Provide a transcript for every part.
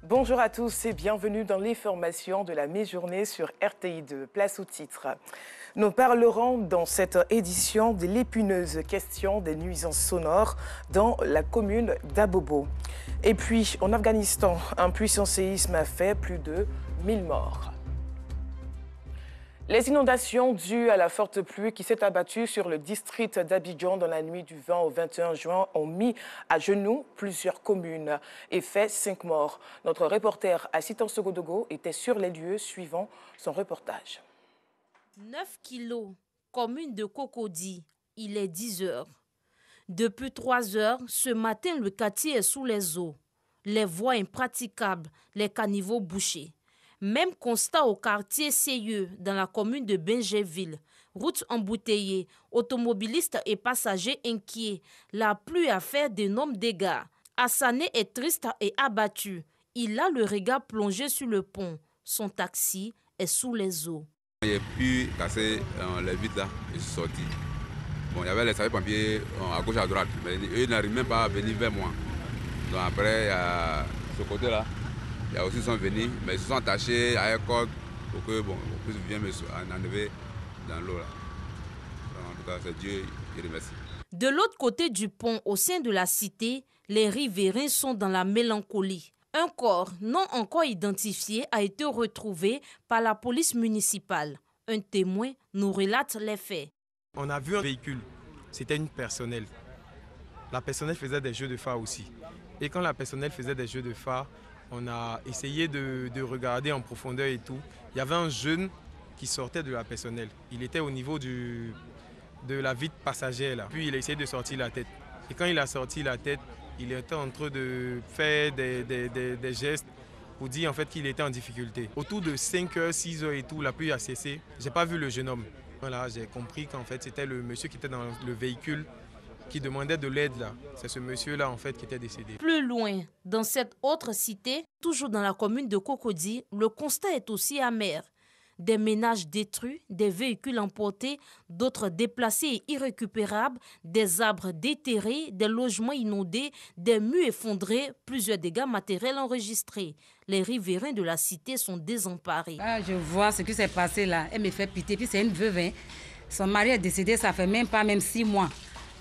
Bonjour à tous et bienvenue dans l'information de la mi-journée sur RTI2. Place au titre. Nous parlerons dans cette édition de l'épineuse question des nuisances sonores dans la commune d'Abobo. Et puis, en Afghanistan, un puissant séisme a fait plus de 1000 morts. Les inondations dues à la forte pluie qui s'est abattue sur le district d'Abidjan dans la nuit du 20 au 21 juin ont mis à genoux plusieurs communes et fait 5 morts. Notre reporter Assitan Sogodogo était sur les lieux suivant son reportage. 9 kilos, commune de Cocody, il est 10 heures. Depuis 3 heures, ce matin, le quartier est sous les eaux. Les voies impraticables, les caniveaux bouchés. Même constat au quartier Seyeux, dans la commune de Benjéville. Routes embouteillées, automobilistes et passagers inquiets. La pluie a fait d'énormes dégâts. Hassané est triste et abattu. Il a le regard plongé sur le pont. Son taxi est sous les eaux. J'ai pu casser les vitres là et je suis sorti. Bon, il y avait les sapeurs-pompiers à gauche et à droite, mais eux n'arrivent même pas à venir vers moi. Donc après, il y a ce côté-là. Il y a aussi sont venus, mais ils se sont attachés à un corde pour que on puisse venir me enlever dans l'eau. En tout cas, c'est Dieu qui remercie. De l'autre côté du pont, au sein de la cité, les riverains sont dans la mélancolie. Un corps non encore identifié a été retrouvé par la police municipale. Un témoin nous relate les faits. On a vu un véhicule, c'était une personnelle. La personnelle faisait des jeux de phare aussi. Et quand la personnelle faisait des jeux de phare, on a essayé de regarder en profondeur et tout. Il y avait un jeune qui sortait de la personnelle. Il était au niveau de la vitre passagère là. Puis il a essayé de sortir la tête. Et quand il a sorti la tête, il était en train de faire des gestes pour dire en fait qu'il était en difficulté. Autour de 5 heures, 6 heures et tout, la pluie a cessé. J'ai pas vu le jeune homme. Voilà, j'ai compris qu'en fait c'était le monsieur qui était dans le véhicule qui demandait de l'aide là. C'est ce monsieur-là en fait qui était décédé. Plus loin, dans cette autre cité, toujours dans la commune de Cocody, le constat est aussi amer. Des ménages détruits, des véhicules emportés, d'autres déplacés et irrécupérables, des arbres déterrés, des logements inondés, des murs effondrés, plusieurs dégâts matériels enregistrés. Les riverains de la cité sont désemparés. Ah, je vois ce qui s'est passé là. Elle me fait pitié. Puis c'est une veuve. Hein. Son mari est décédé, ça fait même 6 mois.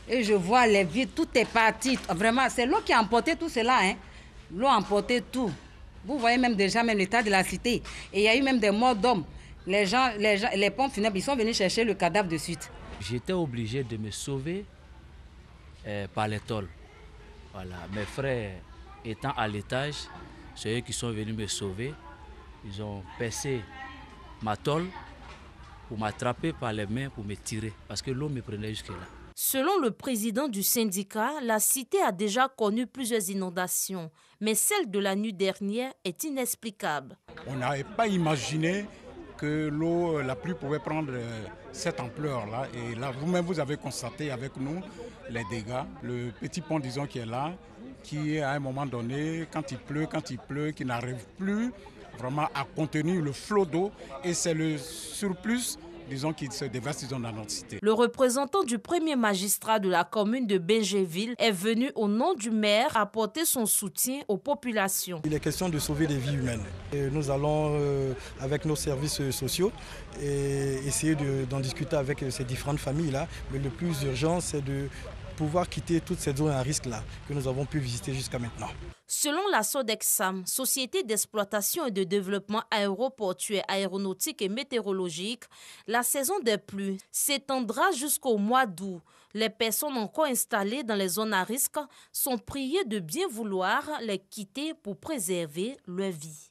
Et je vois les vitres, tout est parti. Vraiment, c'est l'eau qui a emporté tout cela. Hein. L'eau a emporté tout. Vous voyez même déjà même l'état de la cité. Et il y a eu même des morts d'hommes. Les pompes funèbres, ils sont venus chercher le cadavre de suite. J'étais obligé de me sauver par les tôles. Voilà. Mes frères étant à l'étage, c'est eux qui sont venus me sauver. Ils ont percé ma tôle pour m'attraper par les mains, pour me tirer, parce que l'eau me prenait jusque-là. Selon le président du syndicat, la cité a déjà connu plusieurs inondations, mais celle de la nuit dernière est inexplicable. On n'avait pas imaginé que la pluie pouvait prendre cette ampleur-là. Et là, vous-même, vous avez constaté avec nous les dégâts. Le petit pont, disons, qui est là, qui à un moment donné, quand il pleut, qui n'arrive plus vraiment à contenir le flot d'eau. Et c'est le surplus, disons, qui se déverse dans notre cité. Le représentant du premier magistrat de la commune de Benjéville est venu au nom du maire apporter son soutien aux populations. Il est question de sauver des vies humaines. Et nous allons, avec nos services sociaux, essayer d'en discuter avec ces différentes familles-là. Mais le plus urgent, c'est de pouvoir quitter toute cette zone à risque-là que nous avons pu visiter jusqu'à maintenant. Selon la Sodexam, Société d'exploitation et de développement aéroportuaire, aéronautique et météorologique, la saison des pluies s'étendra jusqu'au mois d'août. Les personnes encore installées dans les zones à risque sont priées de bien vouloir les quitter pour préserver leur vie.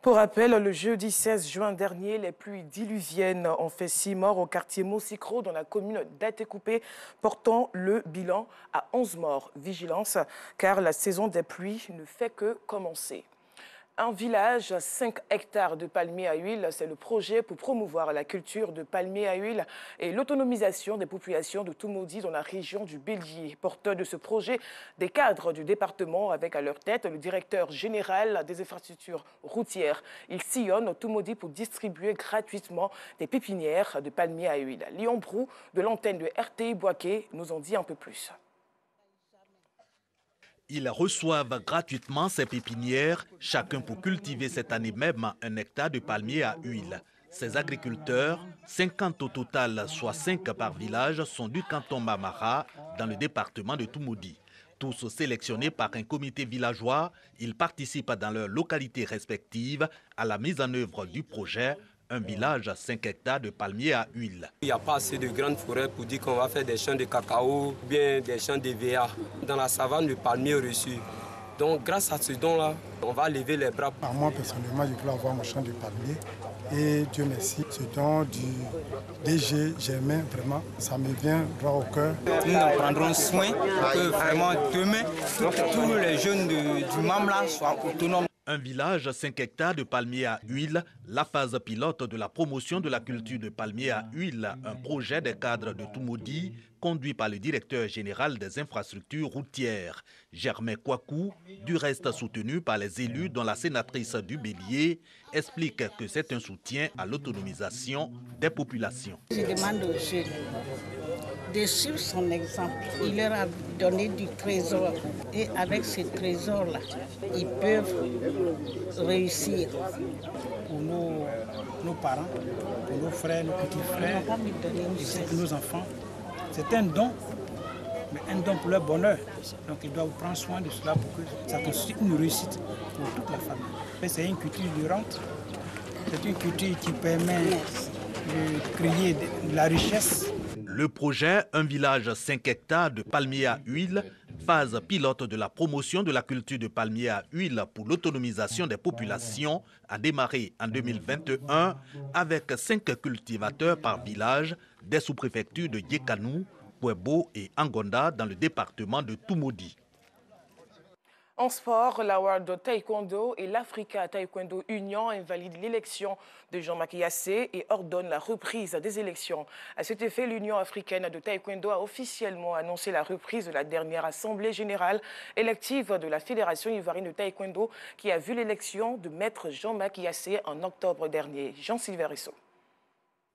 Pour rappel, le jeudi 16 juin dernier, les pluies diluviennes ont fait 6 morts au quartier Mossikro dans la commune d'Atecoupé, portant le bilan à 11 morts. Vigilance, car la saison des pluies ne fait que commencer. Un village, 5 hectares de palmiers à huile, c'est le projet pour promouvoir la culture de palmiers à huile et l'autonomisation des populations de Toumoudi dans la région du Bélier. Porteur de ce projet, des cadres du département avec à leur tête le directeur général des infrastructures routières. Ils sillonnent au Toumoudi pour distribuer gratuitement des pépinières de palmiers à huile. Léon Brou de l'antenne de RTI Boaké nous en dit un peu plus. Ils reçoivent gratuitement ces pépinières, chacun pour cultiver cette année même un hectare de palmiers à huile. Ces agriculteurs, 50 au total, soit 5 par village, sont du canton Mamara, dans le département de Toumoudi. Tous sélectionnés par un comité villageois, ils participent dans leurs localités respectives à la mise en œuvre du projet un village à 5 hectares de palmiers à huile. Il n'y a pas assez de grandes forêts pour dire qu'on va faire des champs de cacao, bien des champs de VA. Dans la savane, le palmier est reçu. Donc grâce à ce don-là, on va lever les bras. Moi personnellement, je voulais avoir mon champ de palmier. Et Dieu merci, ce don du DG Germain, vraiment, ça me vient droit au cœur. Nous en prendrons soin pour que vraiment demain, tous les jeunes du Mamla soient autonomes. Un village à 5 hectares de palmiers à huile, la phase pilote de la promotion de la culture de palmiers à huile, un projet des cadres de Toumoudi, conduit par le directeur général des infrastructures routières, Germain Kouakou, du reste soutenu par les élus dont la sénatrice du Bélier explique que c'est un soutien à l'autonomisation des populations. Je demande aux jeunes de suivre son exemple. Il leur a donné du trésor et avec ce trésor-là, ils peuvent réussir. Pour nos parents, pour nos frères, nos petits frères, pour nos enfants. C'est un don, mais un don pour leur bonheur. Donc ils doivent prendre soin de cela pour que ça constitue une réussite pour toute la famille. C'est une culture durante, c'est une culture qui permet de créer de la richesse. Le projet Un village à 5 hectares de palmiers à huile, phase pilote de la promotion de la culture de palmiers à huile pour l'autonomisation des populations, a démarré en 2021 avec 5 cultivateurs par village des sous-préfectures de Yekanou, Pouebo et Angonda dans le département de Toumoudi. En sport, la World Taekwondo et l'Africa Taekwondo Union invalident l'élection de Jean-Marc Yassé et ordonnent la reprise des élections. À cet effet, l'Union africaine de Taekwondo a officiellement annoncé la reprise de la dernière Assemblée générale élective de la Fédération ivoirienne de Taekwondo qui a vu l'élection de maître Jean-Marc Yassé en octobre dernier. Jean-Sylvain Rissot.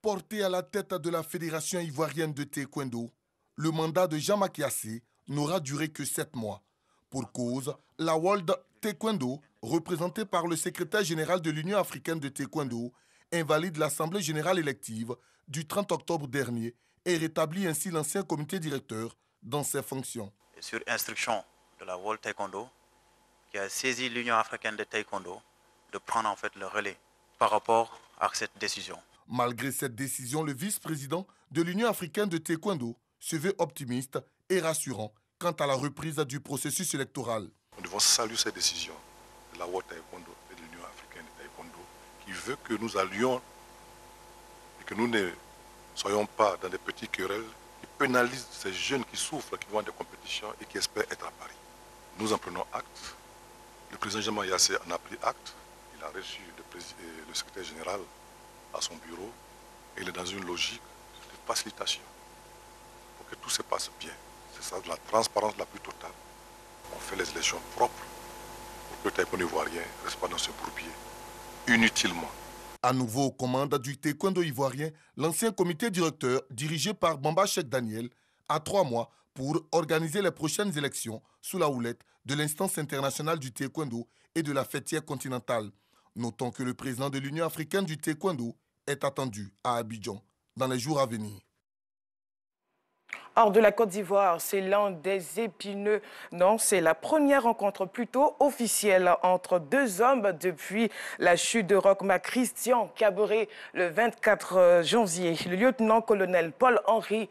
Porté à la tête de la Fédération ivoirienne de Taekwondo, le mandat de Jean-Marc Yassé n'aura duré que 7 mois. Pour cause, la World Taekwondo, représentée par le secrétaire général de l'Union africaine de Taekwondo, invalide l'Assemblée générale élective du 30 octobre dernier et rétablit ainsi l'ancien comité directeur dans ses fonctions. Sur instruction de la World Taekwondo, qui a saisi l'Union africaine de Taekwondo de prendre en fait le relais par rapport à cette décision. Malgré cette décision, le vice-président de l'Union africaine de Taekwondo se veut optimiste et rassurant quant à la reprise du processus électoral. Nous devons saluer cette décision de la World Taekwondo et de l'Union africaine de Taekwondo qui veut que nous allions et que nous ne soyons pas dans des petits querelles qui pénalisent ces jeunes qui souffrent, qui vont à des compétitions et qui espèrent être à Paris. Nous en prenons acte. Le président Jean-Marc Yassé en a pris acte. Il a reçu le secrétaire général à son bureau et il est dans une logique de facilitation pour que tout se passe bien. C'est ça, de la transparence la plus totale. On fait les élections propres pour que le taekwondo ivoirien ne reste pas dans ce bourbier, inutilement. À nouveau aux commandes du taekwondo ivoirien, l'ancien comité directeur, dirigé par Bamba Cheikh Daniel, a 3 mois pour organiser les prochaines élections sous la houlette de l'instance internationale du taekwondo et de la fêtière continentale. Notons que le président de l'Union africaine du taekwondo est attendu à Abidjan dans les jours à venir. Hors de la Côte d'Ivoire, c'est l'un des épineux. Non, c'est la première rencontre plutôt officielle entre 2 hommes depuis la chute de Roch-Marc Christian Kaboré le 24 janvier. Le lieutenant-colonel Paul-Henri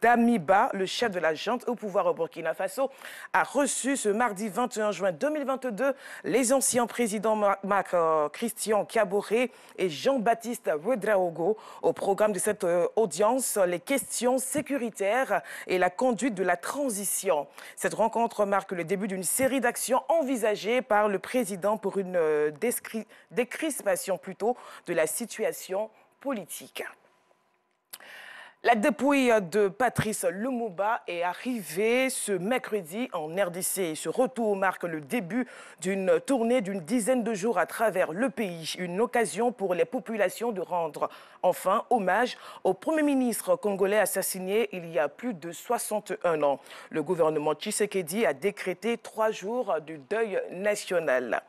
Damiba, le chef de la junte au pouvoir au Burkina Faso, a reçu ce mardi 21 juin 2022 les anciens présidents Marc Christian Kaboré et Jean-Baptiste Ouédraogo. Au programme de cette audience, les questions sécuritaires et la conduite de la transition. Cette rencontre marque le début d'une série d'actions envisagées par le président pour une décrispation plutôt de la situation politique. La dépouille de Patrice Lumumba est arrivée ce mercredi en RDC. Ce retour marque le début d'une tournée d'une dizaine de jours à travers le pays. Une occasion pour les populations de rendre enfin hommage au Premier ministre congolais assassiné il y a plus de 61 ans. Le gouvernement Tshisekedi a décrété 3 jours de deuil national.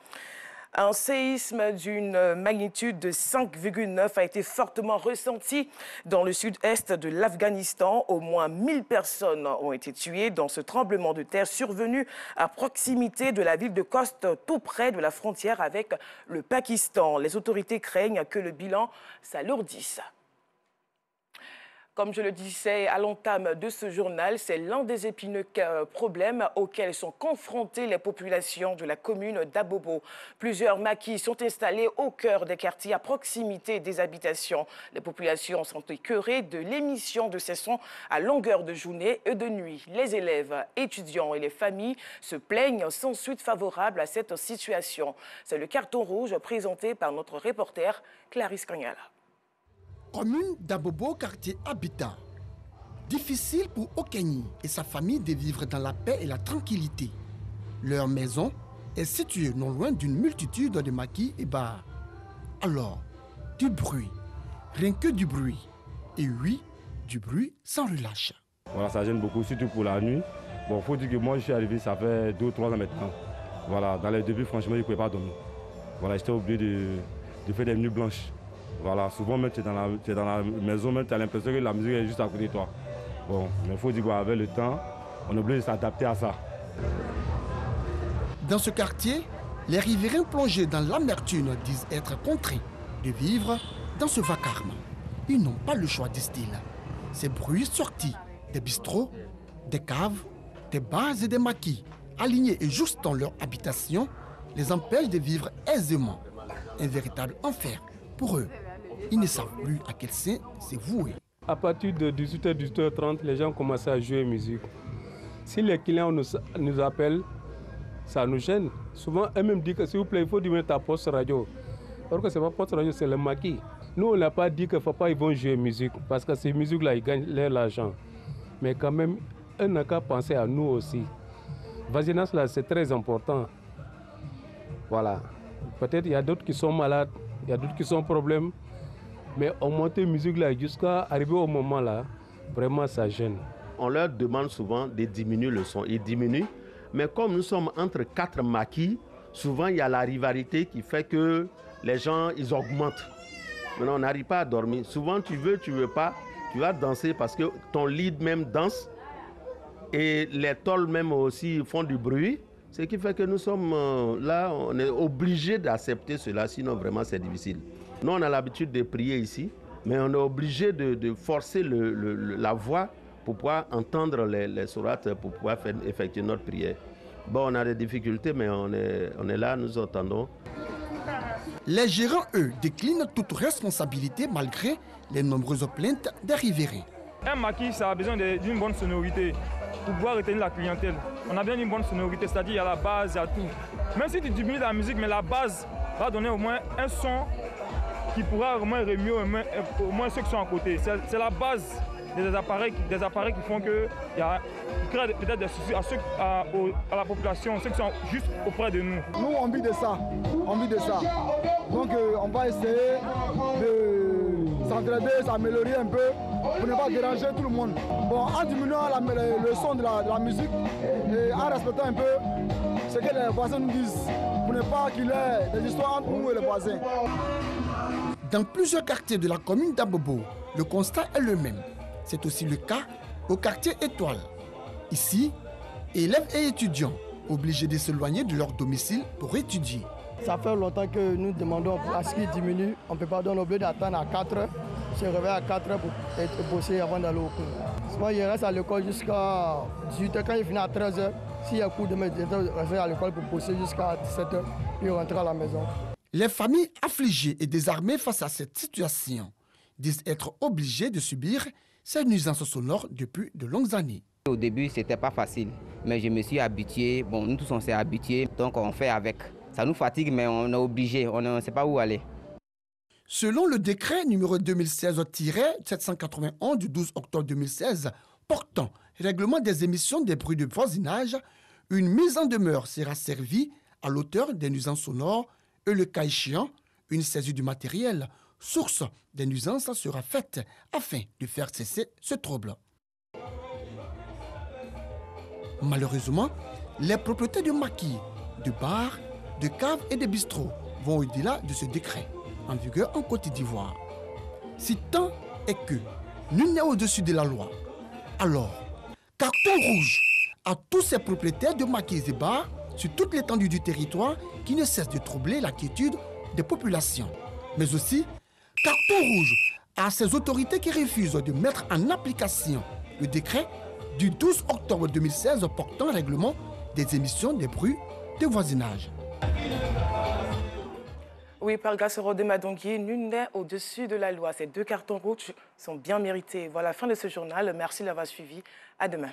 Un séisme d'une magnitude de 5,9 a été fortement ressenti dans le sud-est de l'Afghanistan. Au moins 1000 personnes ont été tuées dans ce tremblement de terre survenu à proximité de la ville de Khost, tout près de la frontière avec le Pakistan. Les autorités craignent que le bilan s'alourdisse. Comme je le disais à l'entame de ce journal, c'est l'un des épineux problèmes auxquels sont confrontées les populations de la commune d'Abobo. Plusieurs maquis sont installés au cœur des quartiers à proximité des habitations. Les populations sont écœurées de l'émission de ces sons à longueur de journée et de nuit. Les élèves, étudiants et les familles se plaignent sans suite favorable à cette situation. C'est le carton rouge présenté par notre reporter Clarisse Cagnala. Commune d'Abobo, quartier Habitat. Difficile pour Okeni et sa famille de vivre dans la paix et la tranquillité. Leur maison est située non loin d'une multitude de maquis et bars. Alors, du bruit, rien que du bruit. Et oui, du bruit sans relâche. Voilà, ça gêne beaucoup, surtout pour la nuit. Bon, il faut dire que moi, je suis arrivé, ça fait 2 ou 3 ans maintenant. Voilà, dans les débuts, franchement, je ne pouvais pas dormir. Voilà, j'étais obligé de faire des nuits blanches. Voilà, souvent même tu es dans la maison, même tu as l'impression que la musique est juste à côté de toi. Bon, mais il faut dire qu'avec le temps, on est obligé de s'adapter à ça. Dans ce quartier, les riverains plongés dans l'amertume disent être contraints de vivre dans ce vacarme. Ils n'ont pas le choix, disent-ils. Ces bruits sortis des bistrots, des caves, des bars et des maquis, alignés et juste dans leur habitation, les empêchent de vivre aisément. Un véritable enfer pour eux. Ils ne savent plus à quel sein c'est voué. À partir de 18h, 18h30, les gens commencent à jouer musique. Si les clients nous appellent, ça nous gêne. Souvent, eux-mêmes disent que s'il vous plaît, il faut diminuer ta poste radio. Alors que ce n'est pas poste radio, c'est le maquis. Nous, on n'a pas dit qu'il ne faut pas ils vont jouer musique, parce que ces musiques-là, ils gagnent l'argent. Mais quand même, eux n'ont qu'à penser à nous aussi. Voisinage, là, c'est très important. Voilà. Peut-être qu'il y a d'autres qui sont malades, il y a d'autres qui sont en problème. Mais on monte la musique là jusqu'à arriver au moment là, vraiment ça gêne. On leur demande souvent de diminuer le son. Ils diminuent, mais comme nous sommes entre 4 maquis, souvent il y a la rivalité qui fait que les gens ils augmentent. Maintenant on n'arrive pas à dormir. Souvent tu veux pas, tu vas danser parce que ton lead même danse et les tôles même aussi font du bruit. Ce qui fait que nous sommes là, on est obligé d'accepter cela, sinon vraiment c'est difficile. Nous, on a l'habitude de prier ici, mais on est obligé de forcer la voix pour pouvoir entendre les sourates, pour pouvoir effectuer notre prière. Bon, on a des difficultés, mais on est là, nous entendons. Les gérants, eux, déclinent toute responsabilité malgré les nombreuses plaintes des riverains. Un maquis, ça a besoin d'une bonne sonorité pour pouvoir retenir la clientèle. On a besoin d'une bonne sonorité, c'est-à-dire il y a la base, il y a tout. Même si tu diminues la musique, mais la base va donner au moins un son qui pourra au moins remuer au moins ceux qui sont à côté. C'est la base des appareils qui font qu'il y a peut-être des soucis à la population, ceux qui sont juste auprès de nous. Nous, on vit de ça. Donc, on va essayer de s'entraider, s'améliorer un peu pour ne pas déranger tout le monde. Bon, en diminuant le son de la musique et en respectant un peu ce que les voisins nous disent, pour ne pas qu'il y ait des histoires entre nous et les voisins. Dans plusieurs quartiers de la commune d'Abobo, le constat est le même. C'est aussi le cas au quartier Étoile. Ici, élèves et étudiants obligés de s'éloigner de leur domicile pour étudier. Ça fait longtemps que nous demandons à ce qu'ils diminuent. On ne peut pas donner obligé d'attendre à 4 heures, se réveiller à 4 heures pour bosser avant d'aller au cours. Moi, je reste à l'école jusqu'à 18h. Quand il finit à 13h, s'il y a cours demain, je reste à l'école pour bosser jusqu'à 17h, puis rentrer à la maison. Les familles affligées et désarmées face à cette situation disent être obligées de subir ces nuisances sonores depuis de longues années. Au début, ce n'était pas facile, mais je me suis habitué. Bon, nous tous, on s'est habitués, donc on fait avec. Ça nous fatigue, mais on est obligé, on ne sait pas où aller. Selon le décret numéro 2016-791 du 12 octobre 2016 portant règlement des émissions des bruits de voisinage, une mise en demeure sera servie à l'auteur des nuisances sonores et le cas échéant, une saisie du matériel, source des nuisances sera faite afin de faire cesser ce trouble. Malheureusement, les propriétaires de maquis, de bars, de caves et de bistrots vont au-delà de ce décret, en vigueur en Côte d'Ivoire. Si tant est que nul n'est au-dessus de la loi, alors, carton rouge à tous ces propriétaires de maquis et bars sur toute l'étendue du territoire qui ne cessent de troubler la quiétude des populations. Mais aussi, carton rouge à ces autorités qui refusent de mettre en application le décret du 12 octobre 2016 portant règlement des émissions des bruits de voisinage. Oui, par grâce au de Madongui, nul n'est au-dessus de la loi. Ces 2 cartons rouges sont bien mérités. Voilà la fin de ce journal. Merci d'avoir suivi. À demain.